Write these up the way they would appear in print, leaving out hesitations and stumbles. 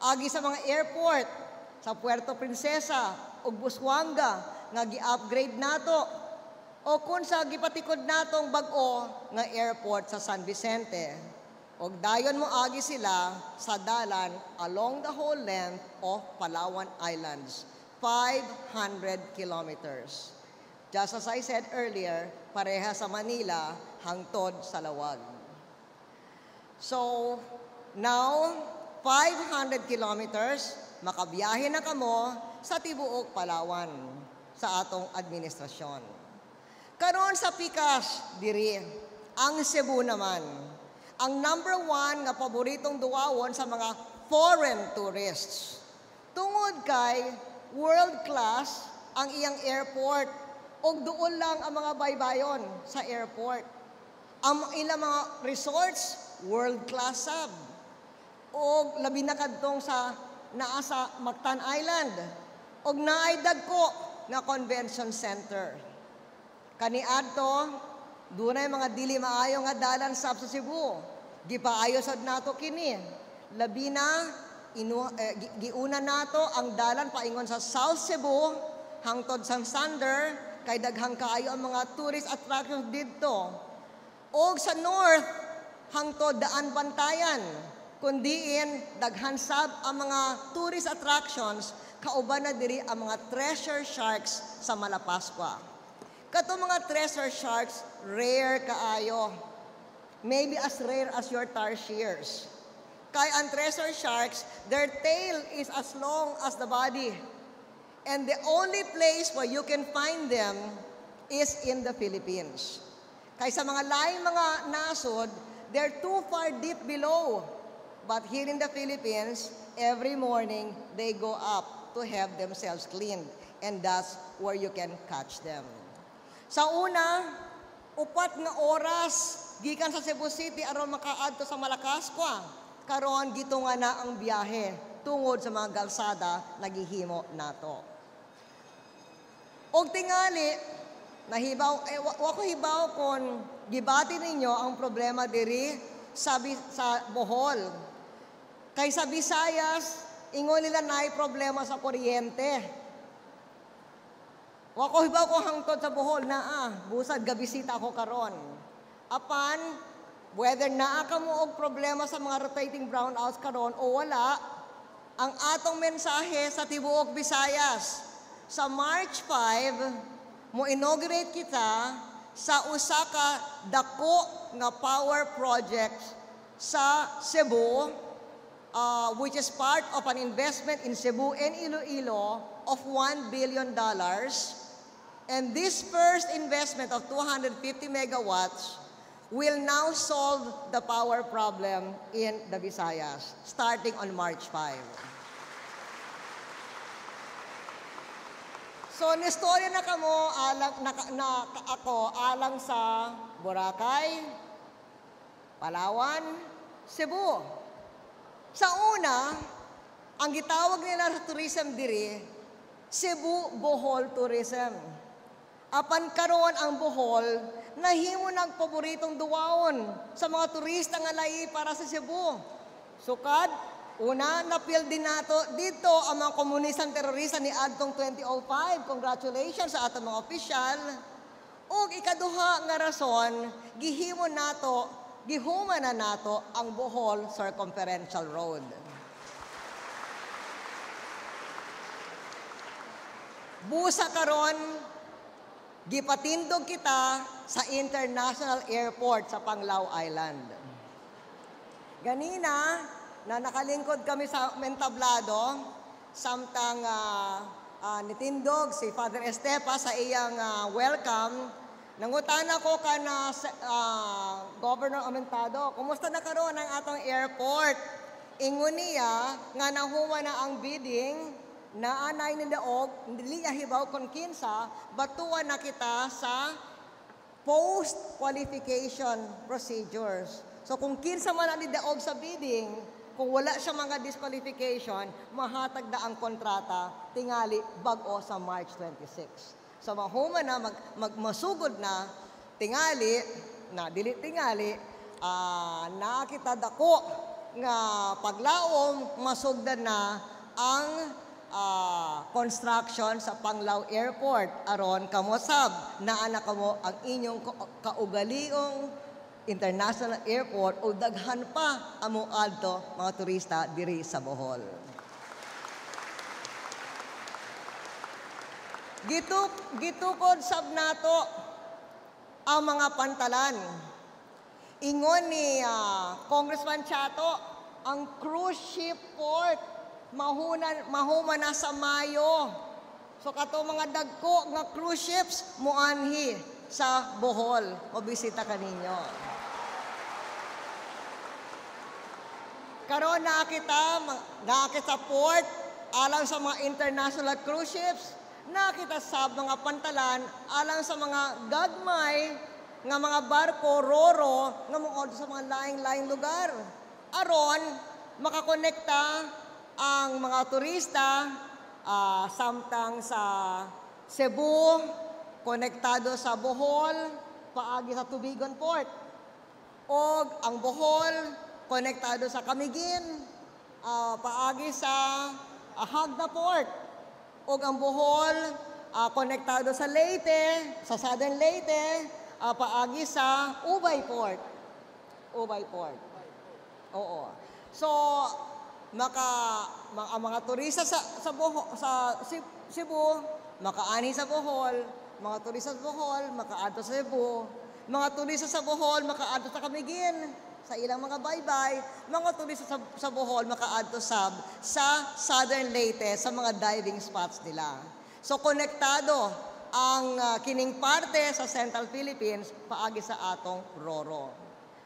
agi sa mga airport, sa Puerto Princesa, ug Busuanga, nga gi-upgrade nato, o kung sa gipatikod natong bag-o nga airport sa San Vicente, og dayon mo agi sila sa dalan along the whole length of Palawan Islands, 500 kilometers. Just as I said earlier, pareha sa Manila, hangtod sa Lawag. So, now, 500 kilometers, makabiyahe na kamo sa tibuok Palawan sa atong administrasyon. Karon sa pikas diri, ang Cebu naman, ang number 1 nga paboritong duwawon sa mga foreign tourists. Tungod kay world class ang iyang airport, og doon lang ang mga baybayon sa airport. Ang ilang mga resorts, world class sab. Og labi na kadtong sa naa sa Mactan Island. Og naay dagko nga convention center. Kaniadto, dunay mga dili maayo nga dalan sa Cebu. Gipaayo sad nato kini. Labi na giuna nato ang dalan paingon sa South Cebu hangtod sa Sander kay daghang kaayo ang mga tourist attractions didto. Og sa north hangtod Daan Bantayan, kundiin daghan sab ang mga tourist attractions kauban na diri ang mga treasure sharks sa Malapascua. Kato mga treasure sharks rare kaayo. Maybe as rare as your tarsiers. Kay ang treasure sharks, their tail is as long as the body. And the only place where you can find them is in the Philippines. Kay sa mga laing mga nasod, they're too far deep below. But here in the Philippines, every morning, they go up to have themselves cleaned. And that's where you can catch them. Sa una, 4 nga oras, gikan sa Cebu City aron makaadto sa Malapascua. Karon gito nga na ang biyahe tungod sa mga kalsada nagihimo nato. Og tingali, nahibaw, wako hibaw kung gibati ninyo ang problema diri sa Bohol. Kay sa Visayas, ingon nila naay problema sa kuryente. Wako hibaw ko hangtod sa Bohol na busad gabisita ko karon. Apan, whether naa ka mo og problema sa mga rotating brownouts karon o wala, ang atong mensahe sa tibuok Visayas, sa March 5, mo inaugurate kita sa usa ka dako nga power project sa Cebu, which is part of an investment in Cebu and Iloilo of $1 billion. And this first investment of 250 megawatts will now solve the power problem in the Visayas, starting on March 5. So, nistorya na kamo alang sa Boracay, Palawan, Cebu. Sa una, ang gitawag nila sa tourism diri, Cebu Bohol Tourism. Apan karon ang Bohol, nahimo nagpaboritong duwaon sa mga turista nga lahi para sa Cebu. Sukad, una, napil din nato dito ang mga komunistang terorista ni adtong 2005. Congratulations sa atong mga opisyal. Ug ikaduha nga rason, gihuman na nato ang Bohol Circumferential Road. Busa karon, gipatindog kita sa International Airport sa Panglao Island. Ganina, na nakalingkod kami sa mentablado, samtang nitindog si Father Estepa sa iyang welcome, nangutana ko ka na Governor Aumentado, kumusta na karon ang atong airport? Ingon niya nga nahuwa na ang bidding, naanay ni daog, hindi hibaw kon kinsa, batuan na kita sa post-qualification procedures. So kung kinsa man ang daog sa bidding, kung wala siya mga disqualification, mahatag na ang kontrata, tingali bag-o sa March 26. So mahuma na, masugod na, tingali, na dili tingali, nakita dako nga paglaom masugdan na ang construction sa Panglao Airport aron kamo sab naa na kamo ang inyong kaugaliong international airport o daghan pa amo adto mga turista diri sa Bohol. Gitukod sab nato ang mga pantalan. Ingon ni Congressman Chato, ang cruise ship port mahuman na sa Mayo. So kato mga dagko nga cruise ships muanhi sa Bohol. Mabisita kaninyo. Karon nakita port alang sa mga international cruise ships, nakita sa mga pantalan alang sa mga gagmay nga mga barko, roro, nga muod sa mga laing-laing lugar. Aron, makakonekta ang mga turista samtang sa Cebu, konektado sa Bohol, paagi sa Tubigon Port. O ang Bohol, konektado sa Camiguin, paagi sa Hagna Port. O ang Bohol, konektado sa Leyte, sa Southern Leyte, paagi sa Ubay Port. Ubay Port. Oo. So, ang mga turista sa Cebu, makaani sa Bohol, mga turista sa Bohol, makaadto sa Cebu, mga turista sa Bohol, makaadto sa Camiguin, sa ilang mga baybay, mga turista sa Bohol, makaadto sa Southern Leyte, sa mga diving spots nila. So, konektado ang kining parte sa Central Philippines paagi sa atong roro.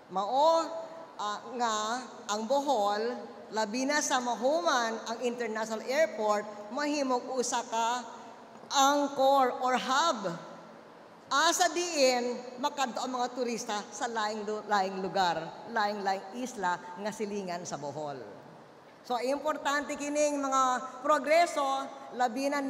Mao nga ang Bohol labi na sa mahuman ang international airport mahimong usa ka anchor or hub asa diin makadto ang mga turista sa laing lugar, laing isla nga silingan sa Bohol. So, importante kining mga progreso, labi na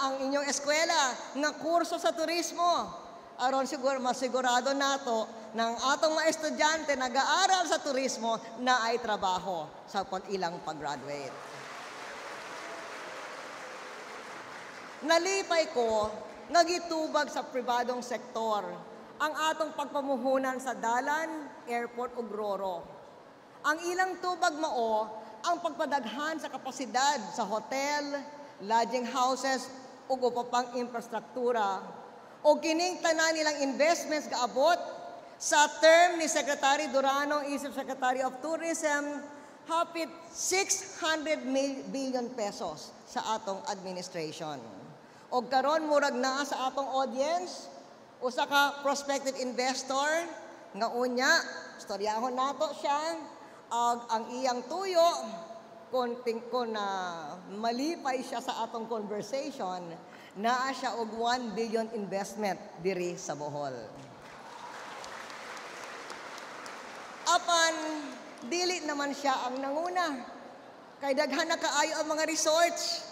ang inyong eskwela nga kurso sa turismo. Aron masigurado nato ng atong mga estudyante nag-aaral sa turismo na ay trabaho sa ilang pag-graduate. Nalipay ko nga gitubag sa pribadong sektor ang atong pagpamuhunan sa dalan, airport ug roro. Ang ilang tubag mao ang pagpadaghan sa kapasidad sa hotel, lodging houses, ug upa pang infrastruktura. O kining tanan nilang investments gaabot sa term ni Secretary Durano, Isip Secretary of Tourism, hapit 600 billion pesos sa atong administration. O karon murag naa sa atong audience, usa ka prospective investor nga unya, storyahon nato siya, ang iyang tuyo, kung malipay siya sa atong conversation, naa siya og 1 billion investment diri sa Bohol. Apan, dili naman siya ang nanguna. Kay daghan na kaayo ang mga resorts.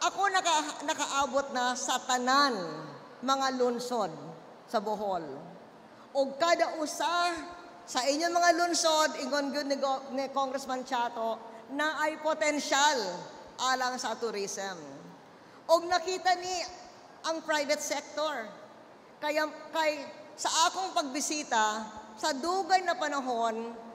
Ako nakaabot na sa tanan mga lungsod sa Bohol. O kada usa sa inyong mga lungsod, ingon gyud ni Congressman Chato, na ay potensyal alang sa tourism. O nakita ni ang private sector. Kay sa akong pagbisita, sa dugay na panahon,